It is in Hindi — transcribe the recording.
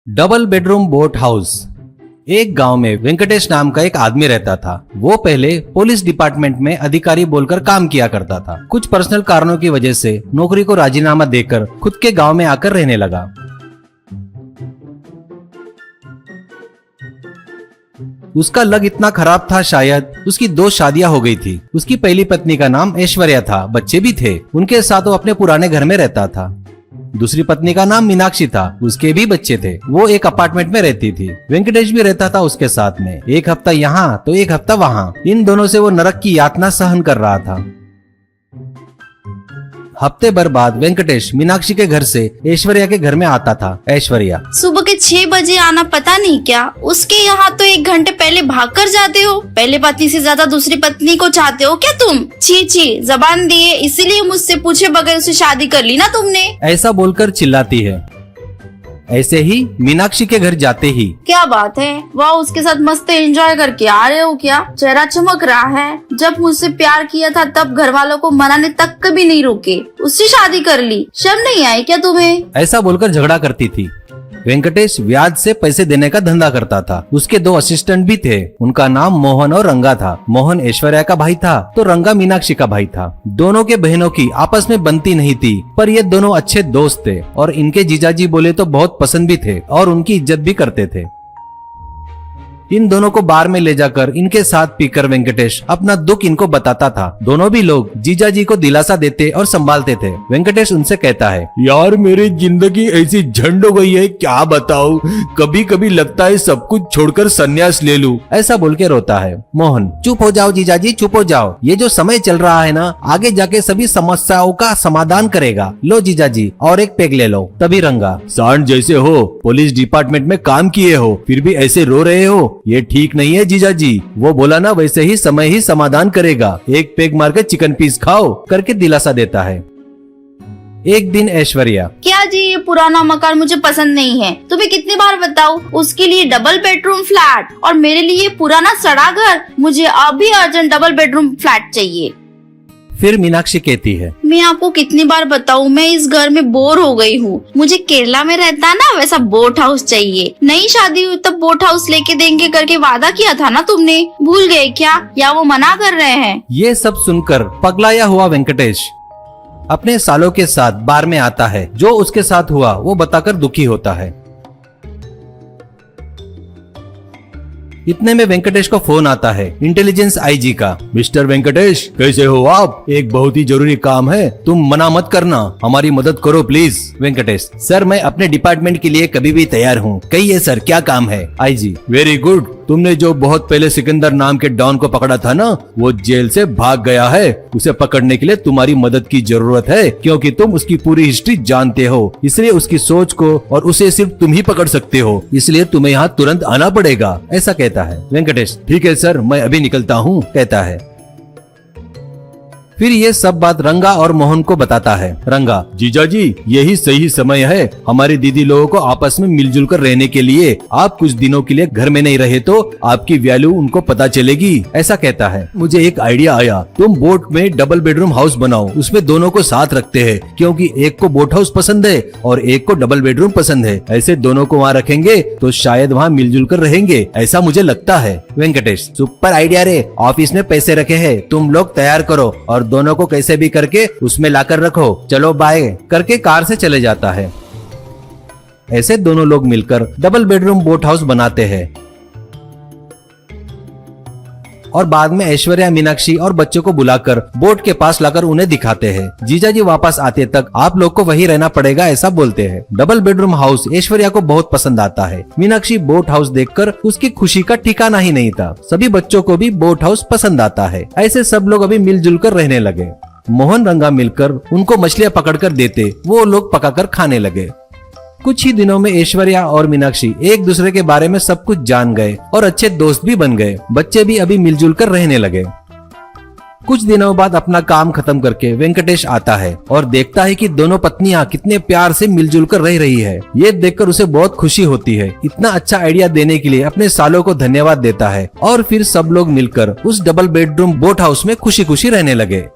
Double bedroom boat house. एक गांव में वेंकटेश नाम का एक आदमी रहता था। वो पहले पुलिस डिपार्टमेंट में अधिकारी बोलकर काम किया करता था। कुछ पर्सनल कारणों की वजह से नौकरी को राजीनामा देकर खुद के गांव में आकर रहने लगा। उसका लक इतना खराब था, शायद उसकी 2 शादियां हो गई थी। उसकी पहली पत्नी का नाम ऐश्वर्या था, बच्चे भी थे। उनके साथ वो अपने पुराने घर में रहता था। दूसरी पत्नी का नाम मीनाक्षी था, उसके भी बच्चे थे। वो एक अपार्टमेंट में रहती थी। वेंकटेश भी रहता था उसके साथ में। एक हफ्ता यहाँ तो एक हफ्ता वहाँ। इन दोनों से वो नरक की यातना सहन कर रहा था। हफ्ते भर बाद वेंकटेश मीनाक्षी के घर से ऐश्वर्या के घर में आता था। ऐश्वर्या सुबह के 6 बजे आना पता नहीं क्या, उसके यहाँ तो 1 घंटे पहले भाग कर जाते हो। पहले पत्नी से ज्यादा दूसरी पत्नी को चाहते हो क्या तुम? छी छी, जबान दिए इसीलिए मुझसे पूछे बगैर उसे शादी कर ली ना तुमने। ऐसा बोलकर चिल्लाती है। ऐसे ही मीनाक्षी के घर जाते ही क्या बात है, वाह उसके साथ मस्त एंजॉय करके आ रहे हो क्या? चेहरा चमक रहा है। जब मुझसे प्यार किया था तब घर वालों को मनाने तक कभी नहीं रुके, उससे शादी कर ली। शर्म नहीं आई क्या तुम्हें? ऐसा बोलकर झगड़ा करती थी। वेंकटेश ब्याज से पैसे देने का धंधा करता था। उसके 2 असिस्टेंट भी थे। उनका नाम मोहन और रंगा था। मोहन ऐश्वर्या का भाई था तो रंगा मीनाक्षी का भाई था। दोनों के बहनों की आपस में बनती नहीं थी, पर ये दोनों अच्छे दोस्त थे और इनके जीजाजी बोले तो बहुत पसंद भी थे और उनकी इज्जत भी करते थे। इन दोनों को बार में ले जाकर इनके साथ पीकर वेंकटेश अपना दुख इनको बताता था। दोनों भी लोग जीजाजी को दिलासा देते और संभालते थे। वेंकटेश उनसे कहता है, यार मेरी जिंदगी ऐसी झंड हो गई है, क्या बताऊं। कभी कभी लगता है सब कुछ छोड़कर संन्यास ले लूं। ऐसा बोल के रोता है। मोहन चुप हो जाओ जीजाजी, चुप हो जाओ। ये जो समय चल रहा है ना, आगे जाके सभी समस्याओं का समाधान करेगा। लो जीजाजी और एक पेग ले लो। तभी रंगा, सांड जैसे हो, पुलिस डिपार्टमेंट में काम किए हो, फिर भी ऐसे रो रहे हो, ये ठीक नहीं है जीजाजी। वो बोला ना वैसे ही समय ही समाधान करेगा। एक पेग मार के चिकन पीस खाओ करके दिलासा देता है। एक दिन ऐश्वर्या, क्या जी ये पुराना मकान मुझे पसंद नहीं है। तुम्हें कितनी बार बताऊं, उसके लिए डबल बेडरूम फ्लैट और मेरे लिए पुराना सड़ा घर। मुझे अभी अर्जेंट डबल बेडरूम फ्लैट चाहिए। फिर मीनाक्षी कहती है, मैं आपको कितनी बार बताऊं, मैं इस घर में बोर हो गई हूँ। मुझे केरला में रहता ना वैसा बोट हाउस चाहिए। नई शादी हुई तब बोट हाउस लेके देंगे करके वादा किया था ना तुमने, भूल गए क्या? या वो मना कर रहे हैं? ये सब सुनकर पगलाया हुआ वेंकटेश अपने सालों के साथ बार में आता है। जो उसके साथ हुआ वो बताकर दुखी होता है। इतने में वेंकटेश को फोन आता है इंटेलिजेंस आईजी का। मिस्टर वेंकटेश कैसे हो आप? एक बहुत ही जरूरी काम है, तुम मना मत करना, हमारी मदद करो प्लीज। वेंकटेश, सर मैं अपने डिपार्टमेंट के लिए कभी भी तैयार हूँ। कहिए सर क्या काम है? IG, very good. तुमने जो बहुत पहले सिकंदर नाम के डॉन को पकड़ा था ना, वो जेल से भाग गया है। उसे पकड़ने के लिए तुम्हारी मदद की जरूरत है, क्योंकि तुम उसकी पूरी हिस्ट्री जानते हो। इसलिए उसकी सोच को और उसे सिर्फ तुम ही पकड़ सकते हो, इसलिए तुम्हें यहाँ तुरंत आना पड़ेगा। ऐसा कहता है। वेंकटेश, ठीक है सर, मैं अभी निकलता हूँ, कहता है। फिर ये सब बात रंगा और मोहन को बताता है। रंगा, जीजाजी यही सही समय है हमारी दीदी लोगों को आपस में मिलजुल कर रहने के लिए। आप कुछ दिनों के लिए घर में नहीं रहे तो आपकी वैल्यू उनको पता चलेगी। ऐसा कहता है। मुझे एक आइडिया आया, तुम बोट में डबल बेडरूम हाउस बनाओ, उसमें दोनों को साथ रखते हैं, क्योंकि एक को बोट हाउस पसंद है और एक को डबल बेडरूम पसंद है। ऐसे दोनों को वहाँ रखेंगे तो शायद वहाँ मिलजुल कर रहेंगे, ऐसा मुझे लगता है। वेंकटेश, सुपर आइडिया रे। ऑफिस में पैसे रखे हैं, तुम लोग तैयार करो और दोनों को कैसे भी करके उसमें लाकर रखो। चलो बाय करके कार से चले जाता है। ऐसे दोनों लोग मिलकर डबल बेडरूम बोट हाउस बनाते हैं और बाद में ऐश्वर्या, मीनाक्षी और बच्चों को बुलाकर बोट के पास लाकर उन्हें दिखाते हैं। जीजाजी वापस आते तक आप लोग को वहीं रहना पड़ेगा, ऐसा बोलते हैं। डबल बेडरूम हाउस ऐश्वर्या को बहुत पसंद आता है। मीनाक्षी बोट हाउस देखकर उसकी खुशी का ठिकाना ही नहीं था। सभी बच्चों को भी बोट हाउस पसंद आता है। ऐसे सब लोग अभी मिलजुल कर रहने लगे। मोहन रंगा मिलकर उनको मछलियां पकड़कर देते, वो लोग पकाकर खाने लगे। कुछ ही दिनों में ऐश्वर्या और मीनाक्षी एक दूसरे के बारे में सब कुछ जान गए और अच्छे दोस्त भी बन गए। बच्चे भी अभी मिलजुल कर रहने लगे। कुछ दिनों बाद अपना काम खत्म करके वेंकटेश आता है और देखता है कि दोनों पत्नियां कितने प्यार से मिलजुल कर रह रही है। ये देखकर उसे बहुत खुशी होती है। इतना अच्छा आइडिया देने के लिए अपने सालों को धन्यवाद देता है और फिर सब लोग मिलकर उस डबल बेडरूम बोट हाउस में खुशी खुशी रहने लगे।